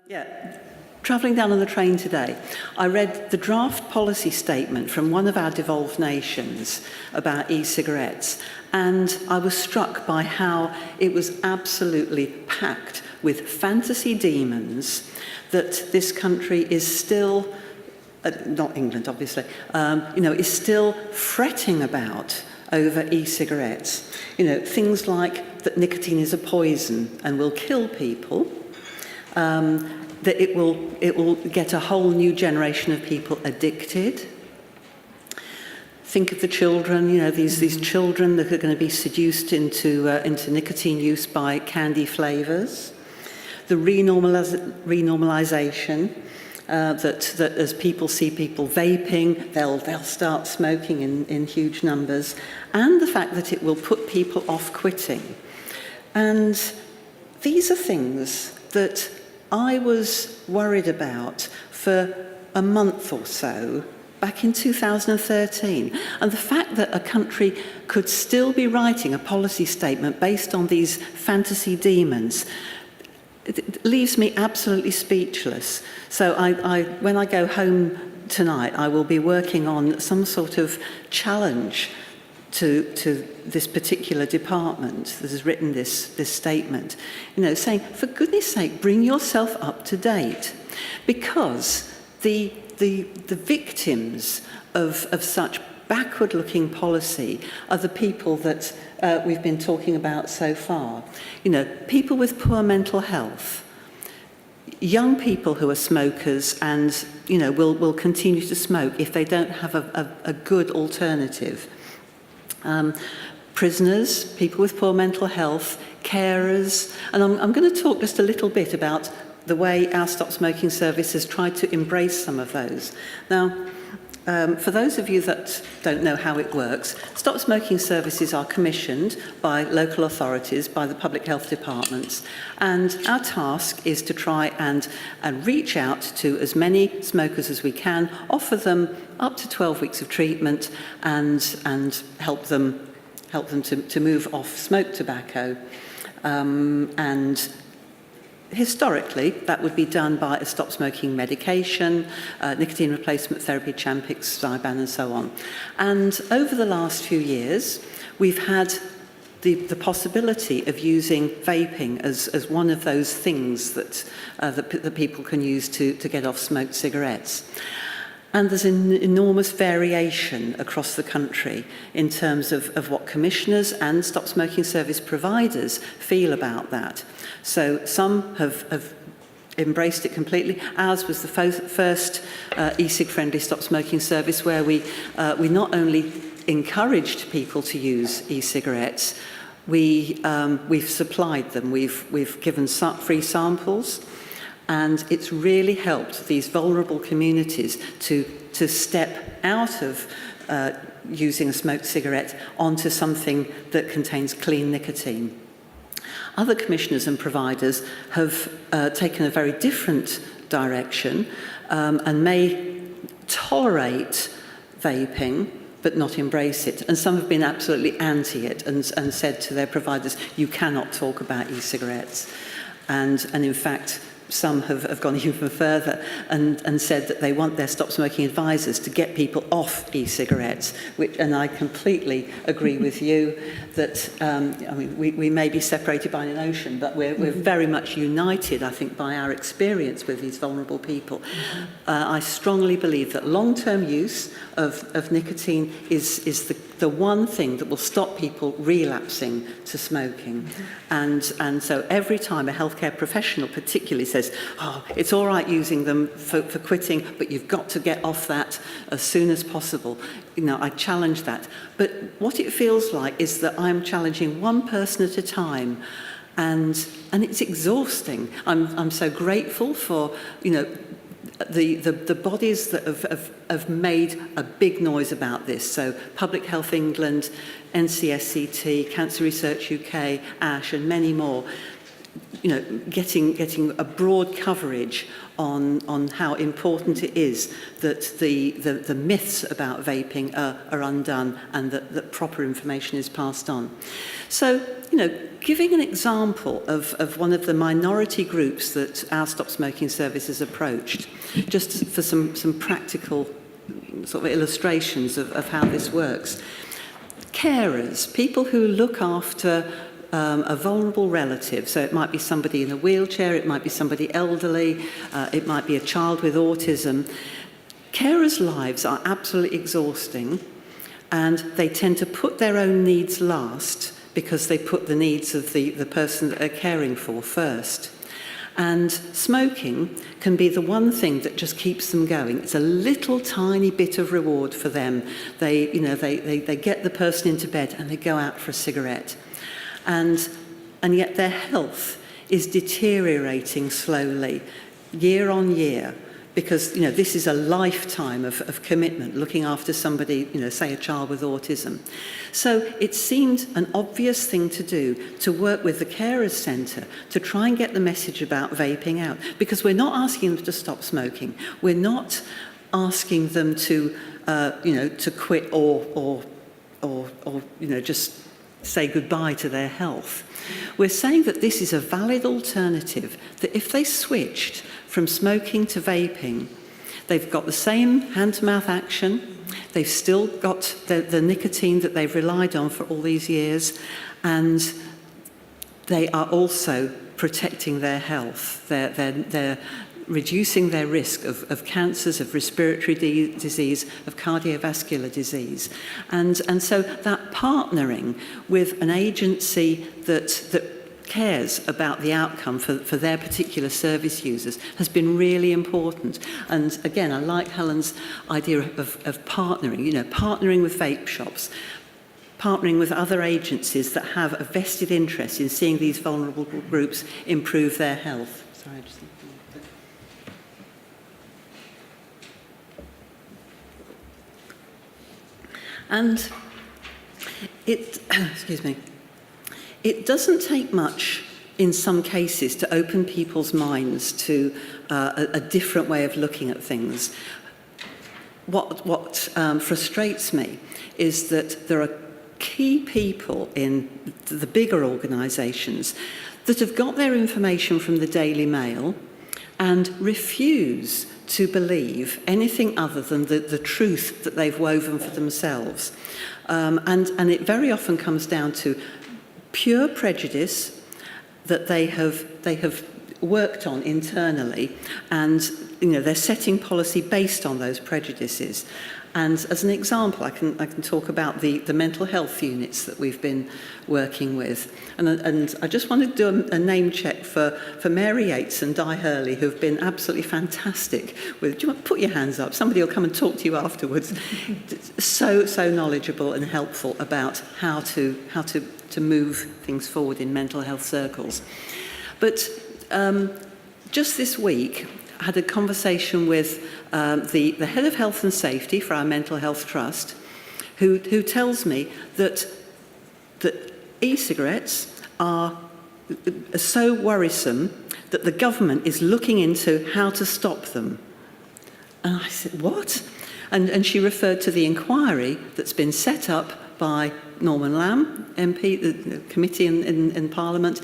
Yeah, travelling down on the train today, I read the draft policy statement from one of our devolved nations about e-cigarettes, and I was struck by how it was absolutely packed with fantasy demons that this country is still, not England obviously, is still fretting about over e-cigarettes. Things like that nicotine is a poison and will kill people, that it will get a whole new generation of people addicted. Think of the children, these children that are going to be seduced into nicotine use by candy flavours. The renormalisation, that as people see people vaping, they'll start smoking in huge numbers, and the fact that it will put people off quitting. And these are things that I was worried about for a month or so back in 2013. And the fact that a country could still be writing a policy statement based on these fantasy demons, it leaves me absolutely speechless. So when I go home tonight, I will be working on some sort of challenge to this particular department that has written this statement, saying, for goodness sake, bring yourself up to date, because the victims of such backward-looking policy are the people that we've been talking about so far. People with poor mental health, young people who are smokers and will continue to smoke if they don't have a good alternative. Prisoners, people with poor mental health, carers, and I'm going to talk just a little bit about the way our Stop Smoking Service has tried to embrace some of those. Now, for those of you that don't know how it works, Stop Smoking Services are commissioned by local authorities, by the public health departments, and our task is to try and reach out to as many smokers as we can, offer them up to 12 weeks of treatment, and help them to move off smoked tobacco. And historically, that would be done by a stop smoking medication, nicotine replacement therapy, Champix, Zyban, and so on. And over the last few years, we've had the possibility of using vaping as one of those things that people can use to get off smoked cigarettes. And there's an enormous variation across the country in terms of what commissioners and stop smoking service providers feel about that. So some have embraced it completely. Ours was the first e-cig friendly stop smoking service where we not only encouraged people to use e-cigarettes, we've supplied them. We've given free samples. And it's really helped these vulnerable communities to step out of using a smoked cigarette onto something that contains clean nicotine. Other commissioners and providers have taken a very different direction and may tolerate vaping but not embrace it. And some have been absolutely anti it and said to their providers, you cannot talk about e-cigarettes. And in fact, some have gone even further and said that they want their stop smoking advisors to get people off e-cigarettes, and I completely agree with you that we may be separated by an ocean, but we're very much united, I think, by our experience with these vulnerable people. I strongly believe that long-term use of nicotine is the one thing that will stop people relapsing to smoking. And so every time a healthcare professional particularly says, oh, it's all right using them for quitting, but you've got to get off that as soon as possible, I challenge that. But what it feels like is that I'm challenging one person at a time, and it's exhausting. I'm so grateful for, the bodies that have made a big noise about this. So Public Health England, NCSCT, Cancer Research UK, ASH, and many more. getting a broad coverage on how important it is that the myths about vaping are undone and that proper information is passed on. So, giving an example of one of the minority groups that our Stop Smoking Service has approached, just for some practical sort of illustrations of how this works. Carers, people who look after a vulnerable relative, so it might be somebody in a wheelchair, it might be somebody elderly, it might be a child with autism. Carers' lives are absolutely exhausting, and they tend to put their own needs last because they put the needs of the person that they're caring for first. And smoking can be the one thing that just keeps them going. It's a little tiny bit of reward for them. They get the person into bed and they go out for a cigarette. And yet their health is deteriorating slowly, year on year, because this is a lifetime of commitment, looking after somebody, say a child with autism. So it seemed an obvious thing to do, to work with the Carers Centre to try and get the message about vaping out, because we're not asking them to stop smoking. We're not asking them to quit or just say goodbye to their health. We're saying that this is a valid alternative, that if they switched from smoking to vaping, they've got the same hand-to-mouth action, they've still got the nicotine that they've relied on for all these years, and they are also protecting their health. They're reducing their risk of cancers, of respiratory disease, of cardiovascular disease. And so that partnering with an agency that cares about the outcome for their particular service users has been really important. And again, I like Helen's idea of partnering, partnering with vape shops, partnering with other agencies that have a vested interest in seeing these vulnerable groups improve their health. Sorry, I just... And it doesn't take much in some cases to open people's minds to a different way of looking at things. What frustrates me is that there are key people in the bigger organisations that have got their information from the Daily Mail and refuse to believe anything other than the truth that they've woven for themselves. And it very often comes down to pure prejudice that they have worked on internally, and they're setting policy based on those prejudices. And as an example, I can talk about the mental health units that we've been working with. And I just want to do a name check for Mary Yates and Di Hurley, who've been absolutely fantastic with, do you want to put your hands up? Somebody will come and talk to you afterwards. So knowledgeable and helpful about how to move things forward in mental health circles. But just this week, I had a conversation with the head of health and safety for our mental health trust, who tells me that e-cigarettes are so worrisome that the government is looking into how to stop them. And I said, what? And she referred to the inquiry that's been set up by Norman Lamb, MP, the committee in Parliament.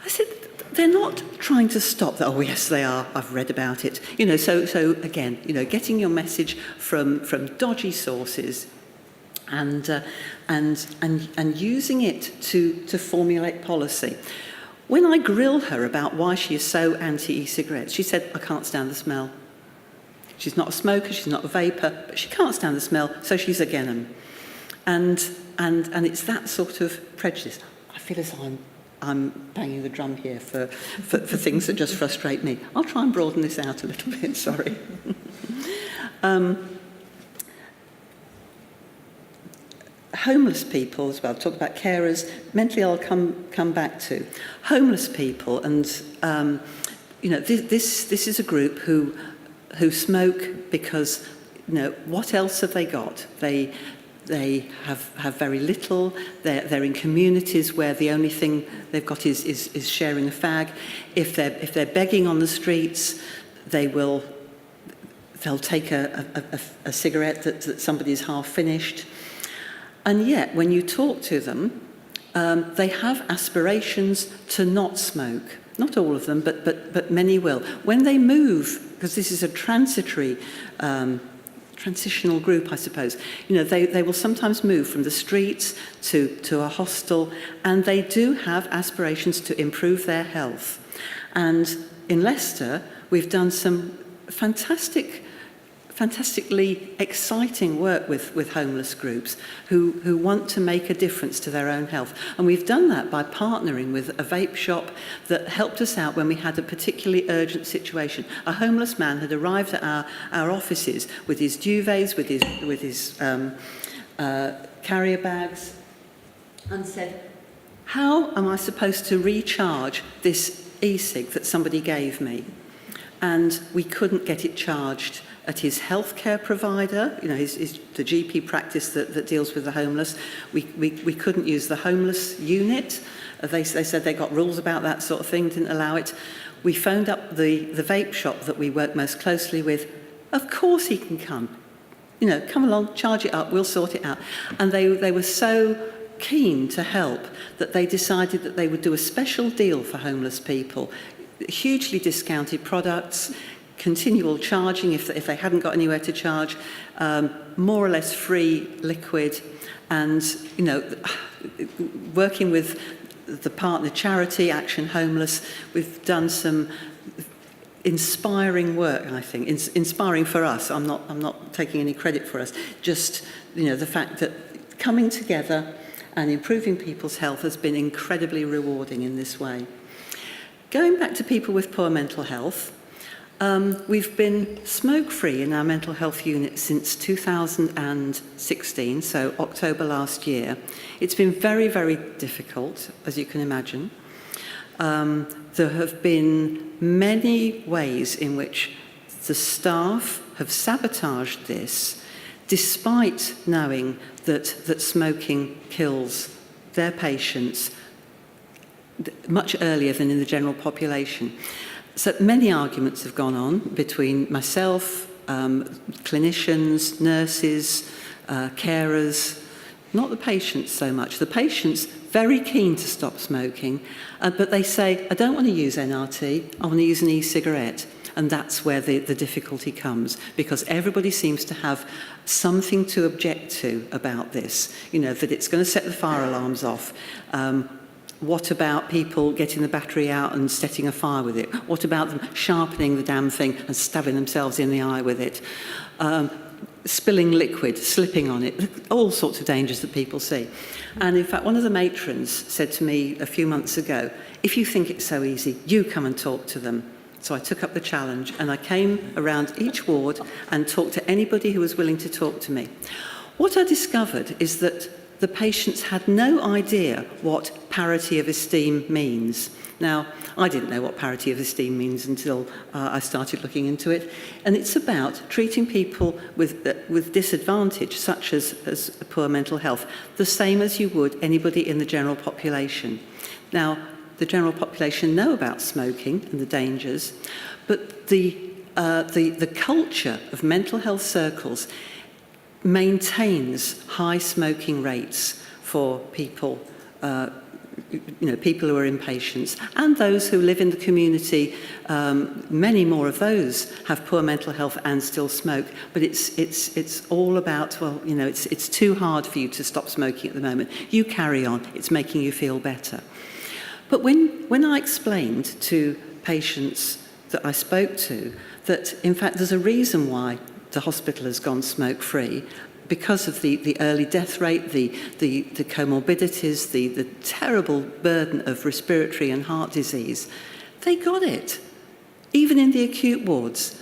I said, they're not trying to stop that. Oh, yes, they are. I've read about it. So again, getting your message from dodgy sources and using it to formulate policy. When I grill her about why she is so anti-e-cigarettes, she said, I can't stand the smell. She's not a smoker, she's not a vapor, but she can't stand the smell, so she's against them. And it's that sort of prejudice. I feel as though I'm banging the drum here for things that just frustrate me. I'll try and broaden this out a little bit, sorry. Homeless people as well, talk about carers, mentally I'll come back to. Homeless people, and this is a group who smoke because, what else have they got? They have very little. They're in communities where the only thing they've got is sharing a fag. If they're begging on the streets, they'll take a cigarette that somebody's half finished. And yet, when you talk to them, they have aspirations to not smoke. Not all of them, but many will. When they move, because this is a transitional group, I suppose, they will sometimes move from the streets to a hostel, and they do have aspirations to improve their health. And in Leicester, we've done some fantastically exciting work with homeless groups who want to make a difference to their own health. And we've done that by partnering with a vape shop that helped us out when we had a particularly urgent situation. A homeless man had arrived at our offices with his duvets, with his carrier bags, and said, how am I supposed to recharge this e-cig that somebody gave me? And we couldn't get it charged at his healthcare provider, the GP practice that deals with the homeless. We couldn't use the homeless unit. They said they got rules about that sort of thing, didn't allow it. We phoned up the vape shop that we work most closely with. Of course he can come. Come along, charge it up, we'll sort it out. And they were so keen to help that they decided that they would do a special deal for homeless people. Hugely discounted products, continual charging if they hadn't got anywhere to charge, more or less free liquid, and working with the partner charity Action Homeless, we've done some inspiring work. I think inspiring for us. I'm not taking any credit for us. Just the fact that coming together and improving people's health has been incredibly rewarding in this way. Going back to people with poor mental health. We've been smoke-free in our mental health unit since 2016, so October last year. It's been very, very difficult, as you can imagine. There have been many ways in which the staff have sabotaged this, despite knowing that smoking kills their patients much earlier than in the general population. So many arguments have gone on between myself, clinicians, nurses, carers, not the patients so much. The patients very keen to stop smoking, but they say, I don't want to use NRT, I want to use an e-cigarette. And that's where the difficulty comes, because everybody seems to have something to object to about this, that it's going to set the fire alarms off. What about people getting the battery out and setting a fire with it? What about them sharpening the damn thing and stabbing themselves in the eye with it? Spilling liquid, slipping on it, all sorts of dangers that people see. And in fact, one of the matrons said to me a few months ago, if you think it's so easy, you come and talk to them. So I took up the challenge and I came around each ward and talked to anybody who was willing to talk to me. What I discovered is that the patients had no idea what parity of esteem means. Now, I didn't know what parity of esteem means until I started looking into it. And it's about treating people with disadvantage, such as poor mental health, the same as you would anybody in the general population. Now, the general population know about smoking and the dangers, but the culture of mental health circles maintains high smoking rates for people, people who are inpatients, and those who live in the community. Many more of those have poor mental health and still smoke. But it's all about, it's too hard for you to stop smoking at the moment. You carry on. It's making you feel better. But when I explained to patients that I spoke to that, in fact, there's a reason why the hospital has gone smoke-free, because of the early death rate, the comorbidities, the terrible burden of respiratory and heart disease, they got it. Even in the acute wards.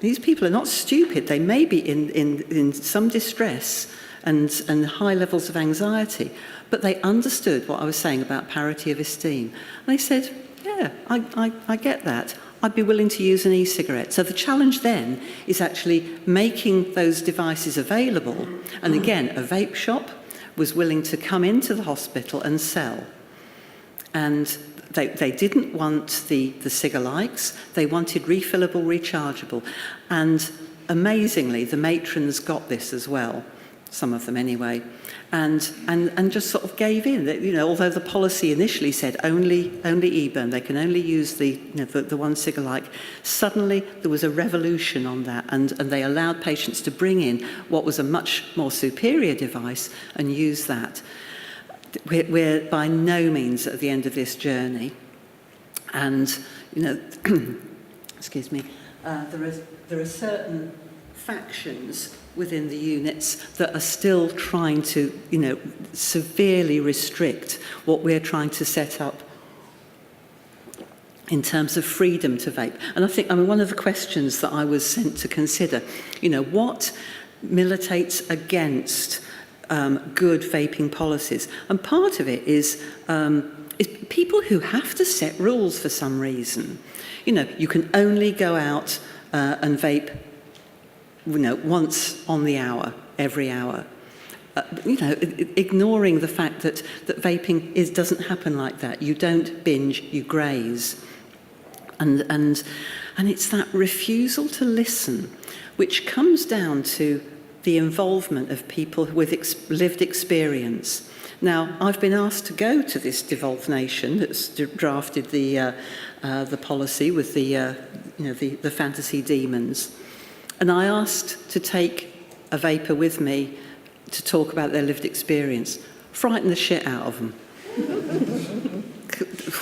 These people are not stupid. They may be in some distress and high levels of anxiety, but they understood what I was saying about parity of esteem. And they said, yeah, I get that. I'd be willing to use an e-cigarette. So the challenge then is actually making those devices available. And again, a vape shop was willing to come into the hospital and sell. And they didn't want the cigalikes, they wanted refillable, rechargeable. And amazingly, the matrons got this as well, some of them anyway, and just sort of gave in. You know, although the policy initially said only e-burn, they can only use the one cigalike. Suddenly there was a revolution on that, and they allowed patients to bring in what was a much more superior device and use that. We're by no means at the end of this journey, and you know, excuse me, there are certain factions within the units that are still trying to, you know, severely restrict what we're trying to set up in terms of freedom to vape. And I mean, one of the questions that I was sent to consider, you know, what militates against good vaping policies? And part of it is people who have to set rules for some reason. You know, you can only go out and vape, you know, once on the hour, every hour. You know, ignoring the fact that vaping doesn't happen like that. You don't binge, you graze. And it's that refusal to listen, which comes down to the involvement of people with lived experience. Now, I've been asked to go to this devolved nation that's drafted the policy with the fantasy demons, and I asked to take a vapor with me to talk about their lived experience. Frightened the shit out of them.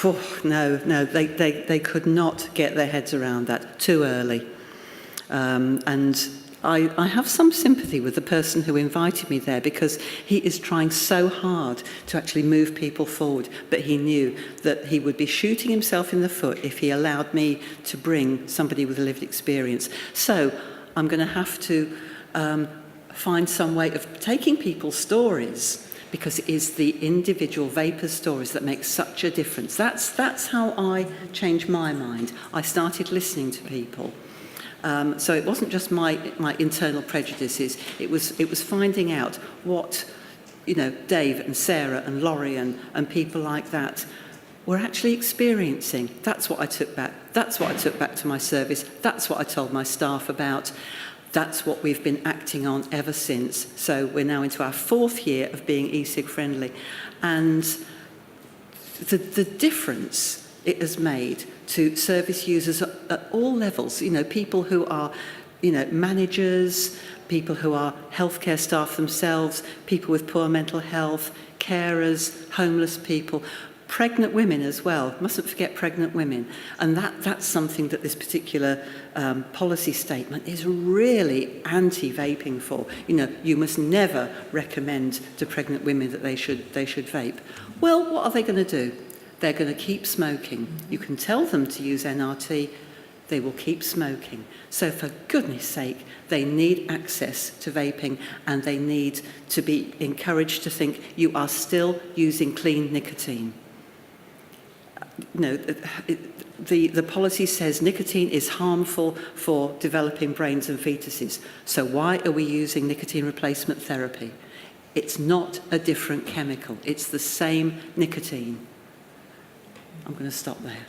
Oh, no, they could not get their heads around that too early, and I have some sympathy with the person who invited me there, because he is trying so hard to actually move people forward, but he knew that he would be shooting himself in the foot if he allowed me to bring somebody with a lived experience. So I'm going to have to find some way of taking people's stories, because it is the individual vapor stories that make such a difference. That's how I changed my mind. I started listening to people. So it wasn't just my internal prejudices. It was finding out what, you know, Dave and Sarah and Laurie and people like that were actually experiencing. That's what I took back. That's what I took back to my service. That's what I told my staff about. That's what we've been acting on ever since. So we're now into our 4th year of being e-cig friendly, and the difference it has made to service users at all levels, you know, people who are, you know, managers, people who are healthcare staff themselves, people with poor mental health, carers, homeless people, pregnant women as well. Mustn't forget pregnant women. And that's something that this particular policy statement is really anti-vaping for. You know, you must never recommend to pregnant women that they should vape. Well, what are they going to do? They're going to keep smoking. You can tell them to use NRT, they will keep smoking. So for goodness sake, they need access to vaping, and they need to be encouraged to think you are still using clean nicotine. No, the policy says nicotine is harmful for developing brains and fetuses. So why are we using nicotine replacement therapy? It's not a different chemical. It's the same nicotine. I'm going to stop there.